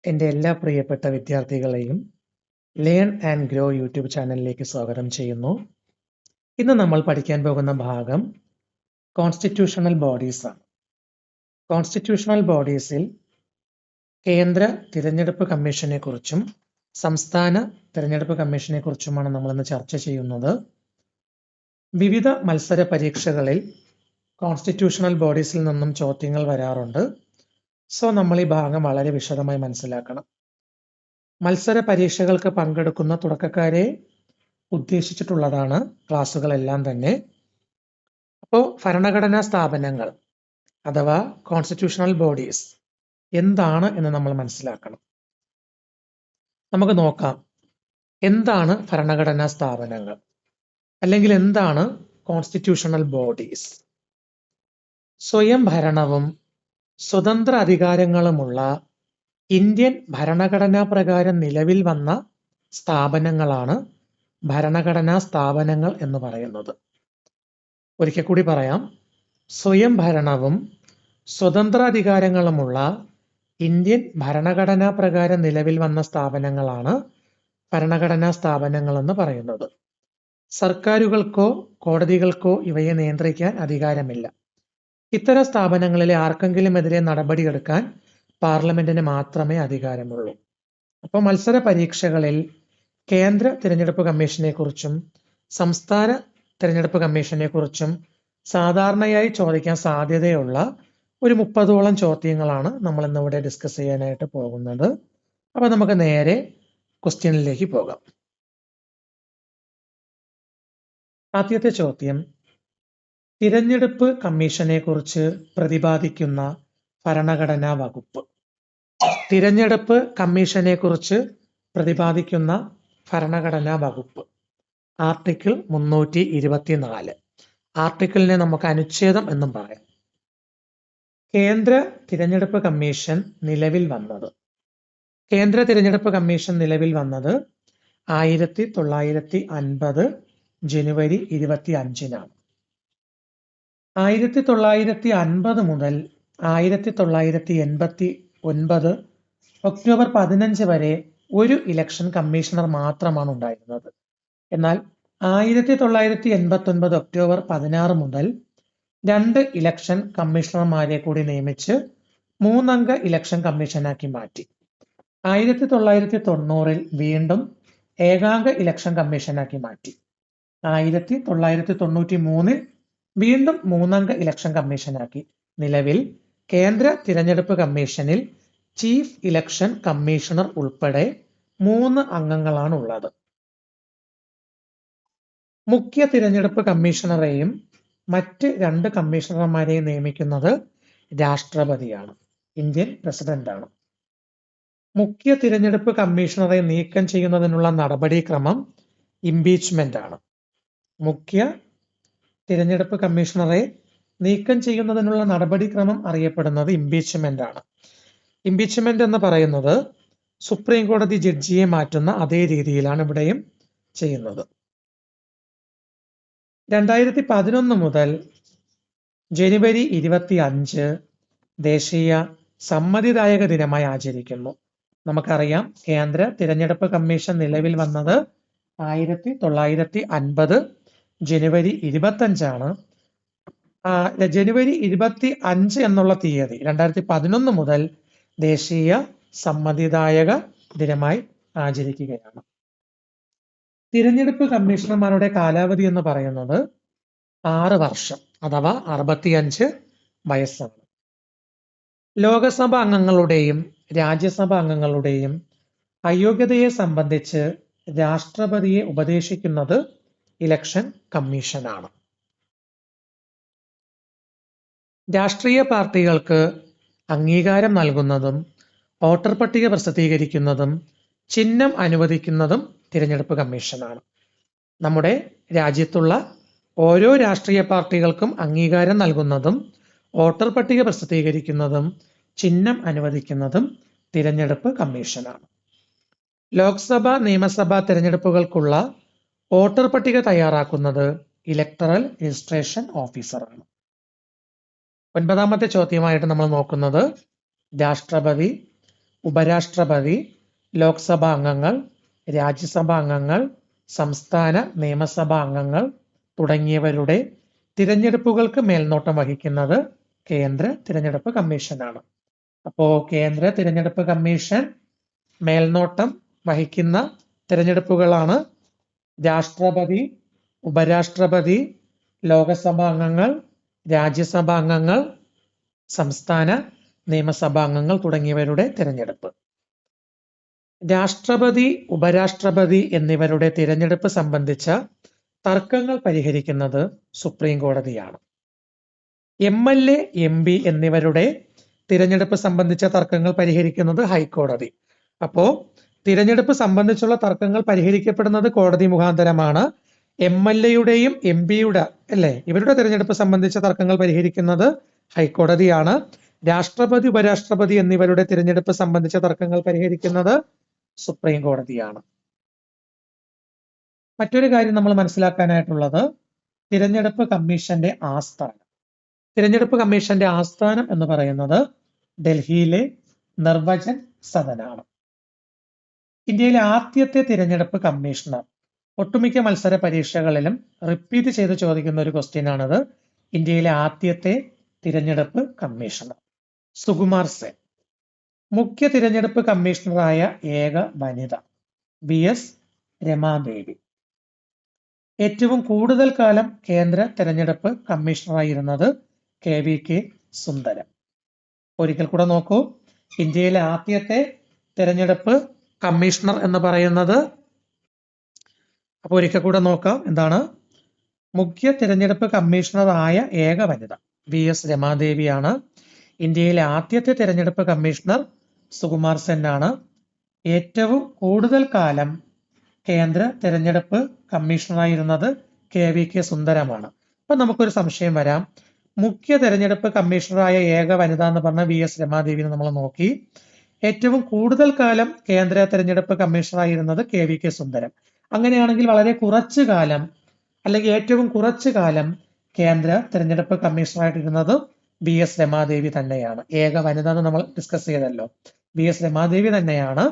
എൻ്റെ എല്ലാ പ്രിയപ്പെട്ട വിദ്യാർത്ഥികളെയും ലേൺ ആൻഡ് ഗ്രോ യൂട്യൂബ് ചാനലിലേക്ക് സ്വാഗതം ചെയ്യുന്നു. ഇന്ന് നമ്മൾ പഠിക്കാൻ പോകുന്ന ഭാഗം കോൺസ്റ്റിറ്റ്യൂഷണൽ ബോഡീസ് ആണ്. കോൺസ്റ്റിറ്റ്യൂഷണൽ ബോഡീസിൽ കേന്ദ്ര തിരഞ്ഞെടുപ്പ് കമ്മീഷനെ കുറിച്ചും സംസ്ഥാന തിരഞ്ഞെടുപ്പ് കമ്മീഷനെ കുറിച്ചുമാണ് നമ്മളിന്ന് ചർച്ച ചെയ്യുന്നത്. വിവിധ മത്സര പരീക്ഷകളിൽ കോൺസ്റ്റിറ്റ്യൂഷണൽ ബോഡീസിൽ നിന്നും ചോദ്യങ്ങൾ വരാറുണ്ട്. സോ നമ്മൾ ഈ ഭാഗം വളരെ വിശദമായി മനസ്സിലാക്കണം. മത്സര പരീക്ഷകൾക്ക് പങ്കെടുക്കുന്ന തുടക്കക്കാരെ ഉദ്ദേശിച്ചിട്ടുള്ളതാണ് ക്ലാസ്സുകളെല്ലാം തന്നെ. അപ്പോൾ ഭരണഘടനാ സ്ഥാപനങ്ങൾ അഥവാ കോൺസ്റ്റിറ്റ്യൂഷണൽ ബോഡീസ് എന്താണ് എന്ന് നമ്മൾ മനസ്സിലാക്കണം. നമുക്ക് നോക്കാം, എന്താണ് ഭരണഘടനാ സ്ഥാപനങ്ങൾ അല്ലെങ്കിൽ എന്താണ് കോൺസ്റ്റിറ്റ്യൂഷണൽ ബോഡീസ്? സ്വയം ഭരണവും സ്വതന്ത്ര അധികാരങ്ങളുമുള്ള ഇന്ത്യൻ ഭരണഘടനാ പ്രകാരം നിലവിൽ വന്ന സ്ഥാപനങ്ങളാണ് ഭരണഘടനാ സ്ഥാപനങ്ങൾ എന്ന് പറയുന്നത്. ഒരിക്കൽ കൂടി പറയാം, സ്വയം ഭരണവും സ്വതന്ത്ര അധികാരങ്ങളുമുള്ള ഇന്ത്യൻ ഭരണഘടനാ പ്രകാരം നിലവിൽ വന്ന സ്ഥാപനങ്ങളാണ് ഭരണഘടനാ സ്ഥാപനങ്ങൾ എന്ന് പറയുന്നത്. സർക്കാരുകൾക്കോ കോടതികൾക്കോ ഇവയെ നിയന്ത്രിക്കാൻ അധികാരമില്ല. ഇത്തരം സ്ഥാപനങ്ങളിലെ ആർക്കെങ്കിലുമെതിരെ നടപടിയെടുക്കാൻ പാർലമെന്റിന് മാത്രമേ അധികാരമുള്ളൂ. അപ്പോൾ മത്സര പരീക്ഷകളിൽ കേന്ദ്ര തിരഞ്ഞെടുപ്പ് കമ്മീഷനെ കുറിച്ചും സംസ്ഥാന തിരഞ്ഞെടുപ്പ് കമ്മീഷനെ കുറിച്ചും സാധാരണയായി ചോദിക്കാൻ സാധ്യതയുള്ള ഒരു 30ഓളം ചോദ്യങ്ങളാണ് നമ്മൾ ഇന്നിവിടെ ഡിസ്കസ് ചെയ്യാനായിട്ട് പോകുന്നത്. അപ്പൊ നമുക്ക് നേരെ ക്വസ്റ്റ്യനിലേക്ക് പോകാം. ആദ്യത്തെ ചോദ്യം, തിരഞ്ഞെടുപ്പ് കമ്മീഷനെ കുറിച്ച് പ്രതിപാദിക്കുന്ന ഭരണഘടനാ വകുപ്പ്. തിരഞ്ഞെടുപ്പ് കമ്മീഷനെ കുറിച്ച് പ്രതിപാദിക്കുന്ന ഭരണഘടനാ വകുപ്പ് ആർട്ടിക്കിൾ 324. ആർട്ടിക്കിളിനെ നമുക്ക് അനുച്ഛേദം എന്നും പറയാം. കേന്ദ്ര തിരഞ്ഞെടുപ്പ് കമ്മീഷൻ നിലവിൽ വന്നത് കേന്ദ്ര തിരഞ്ഞെടുപ്പ് കമ്മീഷൻ നിലവിൽ വന്നത് 1950 ജനുവരി 25-നാണ്. 1950 മുതൽ 1989 ഒക്ടോബർ 15 വരെ ഒരു ഇലക്ഷൻ കമ്മീഷണർ മാത്രമാണ് ഉണ്ടായിരുന്നത്. എന്നാൽ 1989 ഒക്ടോബർ 16 മുതൽ 2 ഇലക്ഷൻ കമ്മീഷണർമാരെ കൂടി നിയമിച്ച് 3 അംഗ ഇലക്ഷൻ കമ്മീഷനാക്കി മാറ്റി. 1990 വീണ്ടും ഏകാംഗ ഇലക്ഷൻ കമ്മീഷനാക്കി മാറ്റി. 1993 വീണ്ടും 3 അംഗ ഇലക്ഷൻ കമ്മീഷനാക്കി. നിലവിൽ കേന്ദ്ര തിരഞ്ഞെടുപ്പ് കമ്മീഷനിൽ ചീഫ് ഇലക്ഷൻ കമ്മീഷണർ ഉൾപ്പെടെ 3 അംഗങ്ങളാണ് ഉള്ളത്. മുഖ്യ തിരഞ്ഞെടുപ്പ് കമ്മീഷണറെയും മറ്റ് 2 കമ്മീഷണർമാരെയും നിയമിക്കുന്നത് രാഷ്ട്രപതിയാണ്, ഇന്ത്യൻ പ്രസിഡന്റാണ്. മുഖ്യ തിരഞ്ഞെടുപ്പ് കമ്മീഷണറെ നീക്കം ചെയ്യുന്നതിനുള്ള നടപടിക്രമം ഇംപീച്ച്മെന്റ് ആണ്. മുഖ്യ തിരഞ്ഞെടുപ്പ് കമ്മീഷണറെ നീക്കം ചെയ്യുന്നതിനുള്ള നടപടിക്രമം അറിയപ്പെടുന്നത് ഇംപീച്ച്മെന്റ് ആണ്. ഇംപീച്ച്മെന്റ് എന്ന് പറയുന്നത് സുപ്രീം കോടതി ജഡ്ജിയെ മാറ്റുന്ന അതേ രീതിയിലാണ് ഇവിടെയും ചെയ്യുന്നത്. 2011 മുതൽ ജനുവരി 25 ദേശീയ സമ്മതിദായക ദിനമായി ആചരിക്കുന്നു. നമുക്കറിയാം, കേന്ദ്ര തിരഞ്ഞെടുപ്പ് കമ്മീഷൻ നിലവിൽ വന്നത് 1950 ജനുവരി 25-ആണ്. ജനുവരി 25 എന്നുള്ള തീയതി 2011 മുതൽ ദേശീയ സമ്മതിദായക ദിനമായി ആചരിക്കുകയാണ്. തിരഞ്ഞെടുപ്പ് കമ്മീഷണർമാരുടെ കാലാവധി എന്ന് പറയുന്നത് 6 വർഷം അഥവാ 65 വയസ്സാണ്. ലോകസഭാ അംഗങ്ങളുടെയും രാജ്യസഭാ അംഗങ്ങളുടെയും അയോഗ്യതയെ സംബന്ധിച്ച് രാഷ്ട്രപതിയെ ഉപദേശിക്കുന്നത് ഇലക്ഷൻ കമ്മീഷനാണ്. രാഷ്ട്രീയ പാർട്ടികൾക്ക് അംഗീകാരം നൽകുന്നതും വോട്ടർ പട്ടിക പ്രസിദ്ധീകരിക്കുന്നതും ചിഹ്നം അനുവദിക്കുന്നതും തിരഞ്ഞെടുപ്പ് കമ്മീഷനാണ്. നമ്മുടെ രാജ്യത്തുള്ള ഓരോ രാഷ്ട്രീയ പാർട്ടികൾക്കും അംഗീകാരം നൽകുന്നതും വോട്ടർ പട്ടിക പ്രസിദ്ധീകരിക്കുന്നതും ചിഹ്നം അനുവദിക്കുന്നതും തിരഞ്ഞെടുപ്പ് കമ്മീഷനാണ്. ലോക്സഭ നിയമസഭാ തിരഞ്ഞെടുപ്പുകൾക്കുള്ള വോട്ടർ പട്ടിക തയ്യാറാക്കുന്നത് ഇലക്ടറൽ രജിസ്ട്രേഷൻ ഓഫീസറാണ്. 9ാമത്തെ ചോദ്യമായിട്ട് നമ്മൾ നോക്കുന്നത്, രാഷ്ട്രപതി ഉപരാഷ്ട്രപതി, ലോക്സഭാ അംഗങ്ങൾ, രാജ്യസഭാ അംഗങ്ങൾ, സംസ്ഥാന നിയമസഭാ അംഗങ്ങൾ തുടങ്ങിയവരുടെ തിരഞ്ഞെടുപ്പുകൾക്ക് മേൽനോട്ടം വഹിക്കുന്നത് കേന്ദ്ര തിരഞ്ഞെടുപ്പ് കമ്മീഷനാണ്. അപ്പോ കേന്ദ്ര തിരഞ്ഞെടുപ്പ് കമ്മീഷൻ മേൽനോട്ടം വഹിക്കുന്ന തിരഞ്ഞെടുപ്പുകളാണ് രാഷ്ട്രപതി, ഉപരാഷ്ട്രപതി, ലോകസഭാ അംഗങ്ങൾ, രാജ്യസഭാ അംഗങ്ങൾ, സംസ്ഥാന നിയമസഭാ അംഗങ്ങൾ തുടങ്ങിയവരുടെ തിരഞ്ഞെടുപ്പ്. രാഷ്ട്രപതി, ഉപരാഷ്ട്രപതി എന്നിവരുടെ തിരഞ്ഞെടുപ്പ് സംബന്ധിച്ച തർക്കങ്ങൾ പരിഹരിക്കുന്നത് സുപ്രീം കോടതിയാണ്. MLA, MP എന്നിവരുടെ തിരഞ്ഞെടുപ്പ് സംബന്ധിച്ച തർക്കങ്ങൾ പരിഹരിക്കുന്നത് ഹൈക്കോടതി. അപ്പോ തിരഞ്ഞെടുപ്പ് സംബന്ധിച്ചുള്ള തർക്കങ്ങൾ പരിഹരിക്കപ്പെടുന്നത് കോടതി മുഖാന്തരമാണ്. MLA-യുടെയും MP-യുടെ ഇവരുടെ തിരഞ്ഞെടുപ്പ് സംബന്ധിച്ച തർക്കങ്ങൾ പരിഹരിക്കുന്നത് ഹൈക്കോടതിയാണ്. രാഷ്ട്രപതി, ഉപരാഷ്ട്രപതി എന്നിവരുടെ തിരഞ്ഞെടുപ്പ് സംബന്ധിച്ച തർക്കങ്ങൾ പരിഹരിക്കുന്നത് സുപ്രീം കോടതിയാണ്. മറ്റൊരു കാര്യം നമ്മൾ മനസ്സിലാക്കാനായിട്ടുള്ളത് തിരഞ്ഞെടുപ്പ് കമ്മീഷന്റെ ആസ്ഥാനം. തിരഞ്ഞെടുപ്പ് കമ്മീഷന്റെ ആസ്ഥാനം എന്ന് പറയുന്നത് ഡൽഹിയിലെ നിർവചൻ സദനാണ്. ഇന്ത്യയിലെ ആദ്യത്തെ തിരഞ്ഞെടുപ്പ് കമ്മീഷണർ, ഒട്ടുമിക്ക മത്സര പരീക്ഷകളിലും റിപ്പീറ്റ് ചെയ്ത് ചോദിക്കുന്ന ഒരു ക്വസ്റ്റ്യൻ ആണത്. ഇന്ത്യയിലെ ആദ്യത്തെ തിരഞ്ഞെടുപ്പ് കമ്മീഷണർ സുകുമാർ സെൻ. മുഖ്യ തിരഞ്ഞെടുപ്പ് കമ്മീഷണറായ ഏക വനിത VS രമാദേവി. ഏറ്റവും കൂടുതൽ കാലം കേന്ദ്ര തിരഞ്ഞെടുപ്പ് കമ്മീഷണറായിരുന്നത് KVK സുന്ദരം. ഒരിക്കൽ കൂടെ നോക്കൂ, ഇന്ത്യയിലെ ആദ്യത്തെ തിരഞ്ഞെടുപ്പ് കമ്മീഷണർ എന്ന് പറയുന്നത്, അപ്പോൾ ഒരിക്കൽ കൂടെ നോക്കാം, എന്താണ്? മുഖ്യ തിരഞ്ഞെടുപ്പ് കമ്മീഷണറായ ഏക വനിത VS രമാദേവിയാണ്. ഇന്ത്യയിലെ ആദ്യത്തെ തിരഞ്ഞെടുപ്പ് കമ്മീഷണർ സുകുമാർ സെൻ ആണ്. ഏറ്റവും കൂടുതൽ കാലം കേന്ദ്ര തിരഞ്ഞെടുപ്പ് കമ്മീഷണറായിരുന്നത് KVK സുന്ദരമാണ്. അപ്പൊ നമുക്കൊരു സംശയം വരാം, മുഖ്യ തിരഞ്ഞെടുപ്പ് കമ്മീഷണറായ ഏക വനിത എന്ന് പറഞ്ഞ VS രമാദേവിനെ നമ്മൾ നോക്കി. ഏറ്റവും കൂടുതൽ കാലം കേന്ദ്ര തിരഞ്ഞെടുപ്പ് കമ്മീഷണറായിരുന്നത് KVK സുന്ദരം. അങ്ങനെയാണെങ്കിൽ വളരെ കുറച്ചു കാലം, അല്ലെങ്കിൽ ഏറ്റവും കുറച്ചു കാലം കേന്ദ്ര തിരഞ്ഞെടുപ്പ് കമ്മീഷണറായിട്ടിരുന്നത് VS രമാദേവി തന്നെയാണ്. ഏക വനിത എന്ന് നമ്മൾ ഡിസ്കസ് ചെയ്തല്ലോ. VS രമാദേവി തന്നെയാണ്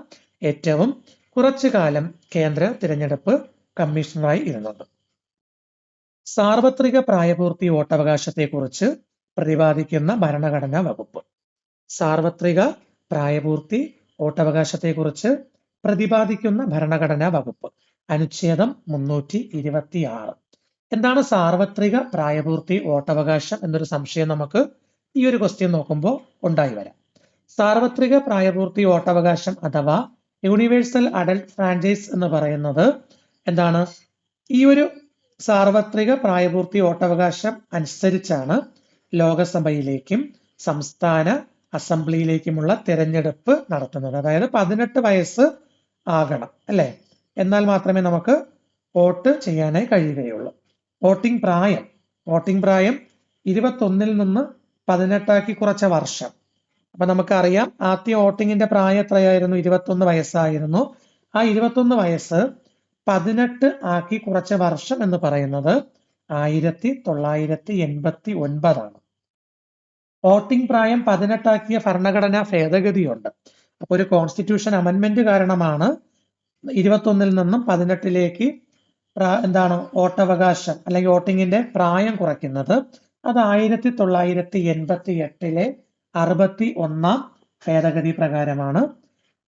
ഏറ്റവും കുറച്ചു കാലം കേന്ദ്ര തിരഞ്ഞെടുപ്പ് കമ്മീഷണറായി ഇരുന്നത്. സാർവത്രിക പ്രായപൂർത്തി വോട്ടവകാശത്തെക്കുറിച്ച് പ്രതിപാദിക്കുന്ന ഭരണഘടനാ വകുപ്പ്. സാർവത്രിക പ്രായപൂർത്തി വോട്ടവകാശത്തെക്കുറിച്ച് പ്രതിപാദിക്കുന്ന ഭരണഘടനാ വകുപ്പ് അനുച്ഛേദം 326. എന്താണ് സാർവത്രിക പ്രായപൂർത്തി വോട്ടവകാശം എന്നൊരു സംശയം നമുക്ക് ഈ ഒരു ക്വസ്റ്റ്യൻ നോക്കുമ്പോൾ ഉണ്ടായി വരാം. സാർവത്രിക പ്രായപൂർത്തി വോട്ടവകാശം അഥവാ യൂണിവേഴ്സൽ അഡൽട്ട് ഫ്രാഞ്ചൈസ് എന്ന് പറയുന്നത് എന്താണ്? ഈ ഒരു സാർവത്രിക പ്രായപൂർത്തി വോട്ടവകാശം അനുസരിച്ചാണ് ലോകസഭയിലേക്കും സംസ്ഥാന അസംബ്ലിയിലേക്കുമുള്ള തിരഞ്ഞെടുപ്പ് നടത്തുന്നത്. അതായത് 18 വയസ്സ് ആകണം, അല്ലെ? എന്നാൽ മാത്രമേ നമുക്ക് വോട്ട് ചെയ്യാനായി കഴിയുകയുള്ളൂ. വോട്ടിംഗ് പ്രായം 21-ൽ നിന്ന് 18 കുറച്ച വർഷം. അപ്പൊ നമുക്കറിയാം, ആദ്യ വോട്ടിങ്ങിന്റെ പ്രായം എത്രയായിരുന്നു? 21 വയസ്സായിരുന്നു. ആ 21 വയസ്സ് 18 ആക്കി കുറച്ച വർഷം എന്ന് പറയുന്നത് 1989 ആണ്. വോട്ടിംഗ് പ്രായം 18 ആക്കിയ ഭരണഘടനാ ഭേദഗതിയുണ്ട്. അപ്പൊ ഒരു കോൺസ്റ്റിറ്റ്യൂഷൻ അമെന്റ്മെന്റ് കാരണമാണ് 21-ൽ നിന്നും 18-ലേക്ക് വോട്ടവകാശം അല്ലെങ്കിൽ വോട്ടിങ്ങിന്റെ പ്രായം കുറയ്ക്കുന്നത്. അത് 1988-ലെ 61-ാം ഭേദഗതി പ്രകാരമാണ്.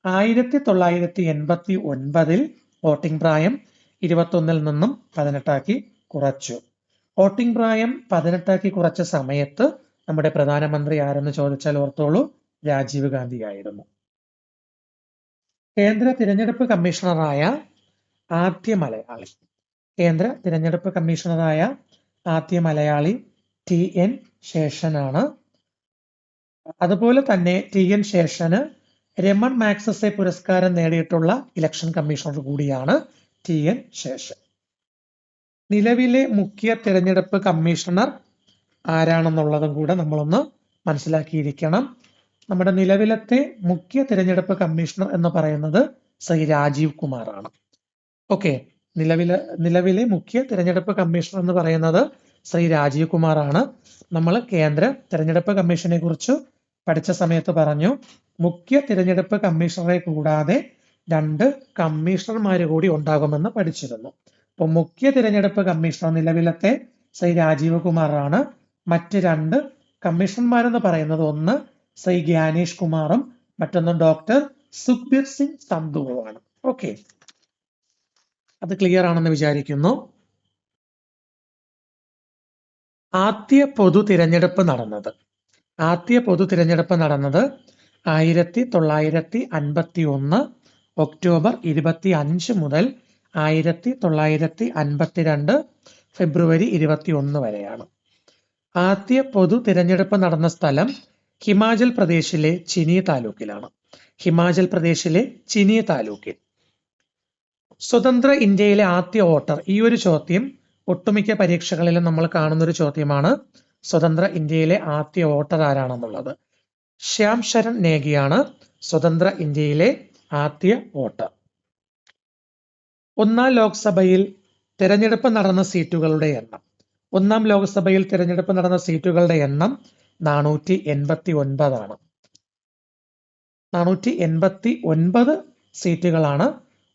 1989-ൽ വോട്ടിംഗ് പ്രായം 21-ൽ നിന്നും 18 ആക്കി കുറച്ചു. വോട്ടിംഗ് പ്രായം 18 ആക്കി കുറച്ച സമയത്ത് നമ്മുടെ പ്രധാനമന്ത്രി ആരെന്ന് ചോദിച്ചാൽ ഓർത്തോളൂ, രാജീവ് ഗാന്ധി ആയിരുന്നു. കേന്ദ്ര തിരഞ്ഞെടുപ്പ് കമ്മീഷണറായ ആദ്യ മലയാളി TN ശേഷനാണ്. അതുപോലെ തന്നെ TN ശേഷന് രമൺ മാഗ്സസെ പുരസ്കാരം നേടിയിട്ടുള്ള ഇലക്ഷൻ കമ്മീഷണർ കൂടിയാണ് TN ശേഷൻ. നിലവിലെ മുഖ്യ തിരഞ്ഞെടുപ്പ് കമ്മീഷണർ ആരാണെന്നുള്ളതും കൂടെ നമ്മളൊന്ന് മനസ്സിലാക്കിയിരിക്കണം. നമ്മുടെ നിലവിലത്തെ മുഖ്യ തിരഞ്ഞെടുപ്പ് കമ്മീഷണർ എന്ന് പറയുന്നത് ശ്രീ രാജീവ് കുമാർ ആണ്. ഓക്കെ, നിലവിലെ മുഖ്യ തിരഞ്ഞെടുപ്പ് കമ്മീഷണർ എന്ന് പറയുന്നത് ശ്രീ രാജീവ് കുമാർ ആണ്. നമ്മൾ കേന്ദ്ര തിരഞ്ഞെടുപ്പ് കമ്മീഷനെ കുറിച്ച് പഠിച്ച സമയത്ത് പറഞ്ഞു മുഖ്യ തിരഞ്ഞെടുപ്പ് കമ്മീഷണറെ കൂടാതെ 2 കമ്മീഷണർമാർ കൂടി ഉണ്ടാകുമെന്ന് പഠിച്ചിരുന്നു. അപ്പോൾ മുഖ്യ തിരഞ്ഞെടുപ്പ് കമ്മീഷണർ നിലവിലത്തെ ശ്രീ രാജീവ് കുമാറാണ്. മറ്റ് 2 കമ്മീഷണർമാരെന്ന് പറയുന്നത് ഒന്ന് ശ്രീ ഗ്യാനേഷ് കുമാറും മറ്റൊന്ന് ഡോക്ടർ സുഖ്ബീർ സിംഗ് സന്ധുവുമാണ്. ഓക്കെ, അത് ക്ലിയർ ആണെന്ന് വിചാരിക്കുന്നു. ആദ്യ പൊതു തിരഞ്ഞെടുപ്പ് നടന്നത് 1951 ഒക്ടോബർ 25 മുതൽ 1952 ഫെബ്രുവരി 21 വരെയാണ്. ആദ്യ പൊതു തിരഞ്ഞെടുപ്പ് നടന്ന സ്ഥലം ഹിമാചൽ പ്രദേശിലെ ചിനി താലൂക്കിലാണ്. സ്വതന്ത്ര ഇന്ത്യയിലെ ആദ്യ വോട്ടർ. ഈ ഒരു ചോദ്യം ഒട്ടുമിക്ക പരീക്ഷകളിലും നമ്മൾ കാണുന്ന ഒരു ചോദ്യമാണ്. സ്വതന്ത്ര ഇന്ത്യയിലെ ആദ്യ വോട്ടർ ആരാണെന്നുള്ളത്. ശ്യാം ശരൺ നേഗിയാണ് സ്വതന്ത്ര ഇന്ത്യയിലെ ആദ്യ വോട്ടർ. ഒന്നാം ലോക്സഭയിൽ തിരഞ്ഞെടുപ്പ് നടന്ന സീറ്റുകളുടെ എണ്ണം. 489 ആണ്. 489 സീറ്റുകളാണ്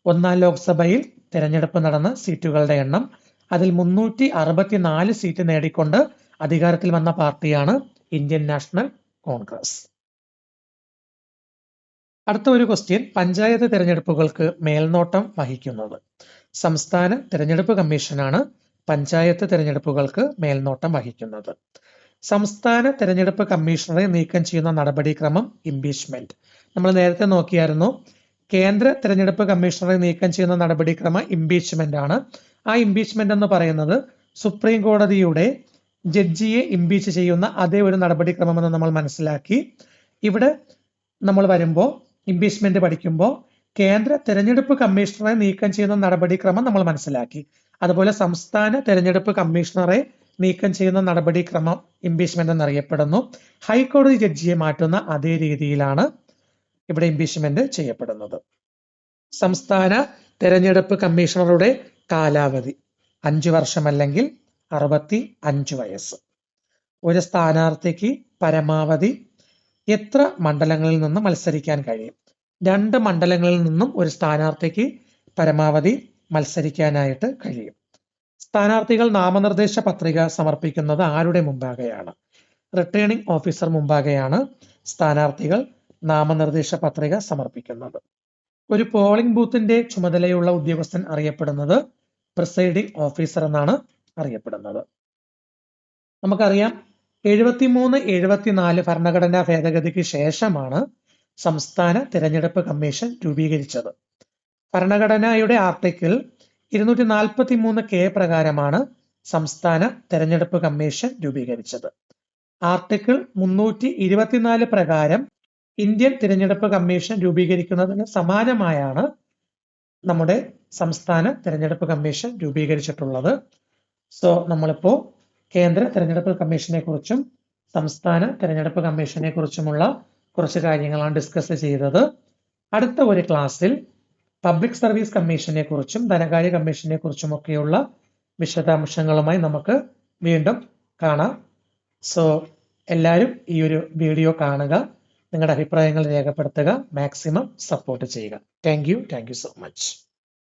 ഒന്നാം ലോക്സഭയിൽ തിരഞ്ഞെടുപ്പ് നടന്ന സീറ്റുകളുടെ എണ്ണം. അതിൽ 364 സീറ്റ് നേടിക്കൊണ്ട് അധികാരത്തിൽ വന്ന പാർട്ടിയാണ് ഇന്ത്യൻ നാഷണൽ കോൺഗ്രസ്. അടുത്ത ഒരു ക്വസ്റ്റ്യൻ, പഞ്ചായത്ത് തിരഞ്ഞെടുപ്പുകൾക്ക് മേൽനോട്ടം വഹിക്കുന്നത്. സംസ്ഥാന തിരഞ്ഞെടുപ്പ് കമ്മീഷനാണ് പഞ്ചായത്ത് തിരഞ്ഞെടുപ്പുകൾക്ക് മേൽനോട്ടം വഹിക്കുന്നത്. സംസ്ഥാന തിരഞ്ഞെടുപ്പ് കമ്മീഷണറെ നീക്കം ചെയ്യുന്ന നടപടിക്രമം ഇംപീച്ച്മെന്റ്. നമ്മൾ നേരത്തെ നോക്കിയായിരുന്നു. കേന്ദ്ര തിരഞ്ഞെടുപ്പ് കമ്മീഷണറെ നീക്കം ചെയ്യുന്ന നടപടിക്രമം ഇംപീച്ച്മെന്റ് ആണ്. ആ ഇംപീച്ച്മെന്റ് എന്ന് പറയുന്നത് സുപ്രീം കോടതിയുടെ ജഡ്ജിയെ ഇംപീച്ച് ചെയ്യുന്ന അതേ ഒരു നടപടിക്രമമെന്ന് നമ്മൾ മനസ്സിലാക്കി. ഇവിടെ നമ്മൾ വരുമ്പോൾ ഇംപീച്ച്മെന്റ് പഠിക്കുമ്പോൾ കേന്ദ്ര തിരഞ്ഞെടുപ്പ് കമ്മീഷണറെ നീക്കം ചെയ്യുന്ന നടപടിക്രമം നമ്മൾ മനസ്സിലാക്കി. അതുപോലെ സംസ്ഥാന തിരഞ്ഞെടുപ്പ് കമ്മീഷണറെ നീക്കം ചെയ്യുന്ന നടപടിക്രമം ഇംപീച്ച്മെന്റ് എന്നറിയപ്പെടുന്നു. ഹൈക്കോടതി ജഡ്ജിയെ മാറ്റുന്ന അതേ രീതിയിലാണ് ഇവിടെ ഇംപീച്ച്മെന്റ് ചെയ്യപ്പെടുന്നത്. സംസ്ഥാന തിരഞ്ഞെടുപ്പ് കമ്മീഷണറുടെ കാലാവധി 5 വർഷം അല്ലെങ്കിൽ 65 വയസ്സ്. ഒരു സ്ഥാനാർത്ഥിക്ക് പരമാവധി എത്ര മണ്ഡലങ്ങളിൽ നിന്ന് മത്സരിക്കാൻ കഴിയും? 2 മണ്ഡലങ്ങളിൽ നിന്നും ഒരു സ്ഥാനാർത്ഥിക്ക് പരമാവധി മത്സരിക്കാനായിട്ട് കഴിയും. സ്ഥാനാർത്ഥികൾ നാമനിർദ്ദേശ പത്രിക സമർപ്പിക്കുന്നത് ആരുടെ മുമ്പാകെയാണ്? റിട്ടേണിംഗ് ഓഫീസർ മുമ്പാകെയാണ് സ്ഥാനാർത്ഥികൾ നാമനിർദ്ദേശ പത്രിക സമർപ്പിക്കുന്നത്. ഒരു പോളിംഗ് ബൂത്തിന്റെ ചുമതലയുള്ള ഉദ്യോഗസ്ഥൻ അറിയപ്പെടുന്നത് പ്രിസൈഡിംഗ് ഓഫീസർ എന്നാണ് അറിയപ്പെടുന്നത്. നമുക്കറിയാം 73-74 ഭരണഘടനാ ഭേദഗതിക്ക് ശേഷമാണ് സംസ്ഥാന തിരഞ്ഞെടുപ്പ് കമ്മീഷൻ രൂപീകരിച്ചത്. ഭരണഘടനയുടെ ആർട്ടിക്കിൾ 243K പ്രകാരമാണ് സംസ്ഥാന തിരഞ്ഞെടുപ്പ് കമ്മീഷൻ രൂപീകരിച്ചത്. ആർട്ടിക്കിൾ 324 പ്രകാരം ഇന്ത്യൻ തിരഞ്ഞെടുപ്പ് കമ്മീഷൻ രൂപീകരിക്കുന്നതിന് സമാനമായാണ് നമ്മുടെ സംസ്ഥാന തിരഞ്ഞെടുപ്പ് കമ്മീഷൻ രൂപീകരിച്ചിട്ടുള്ളത്. സോ നമ്മളിപ്പോ കേന്ദ്ര തിരഞ്ഞെടുപ്പ് കമ്മീഷനെ കുറിച്ചും സംസ്ഥാന തിരഞ്ഞെടുപ്പ് കമ്മീഷനെ കുറിച്ചുമുള്ള കുറച്ച് കാര്യങ്ങളാണ് ഡിസ്കസ് ചെയ്തത്. അടുത്ത ഒരു ക്ലാസ്സിൽ പബ്ലിക് സർവീസ് കമ്മീഷനെ കുറിച്ചും ധനകാര്യ കമ്മീഷനെ കുറിച്ചും ഒക്കെയുള്ള വിശദാംശങ്ങളുമായി നമുക്ക് വീണ്ടും കാണാം. സോ എല്ലാവരും ഈ ഒരു വീഡിയോ കാണുക, നിങ്ങളുടെ അഭിപ്രായങ്ങൾ രേഖപ്പെടുത്തുക, മാക്സിമം സപ്പോർട്ട് ചെയ്യുക. Thank you so much.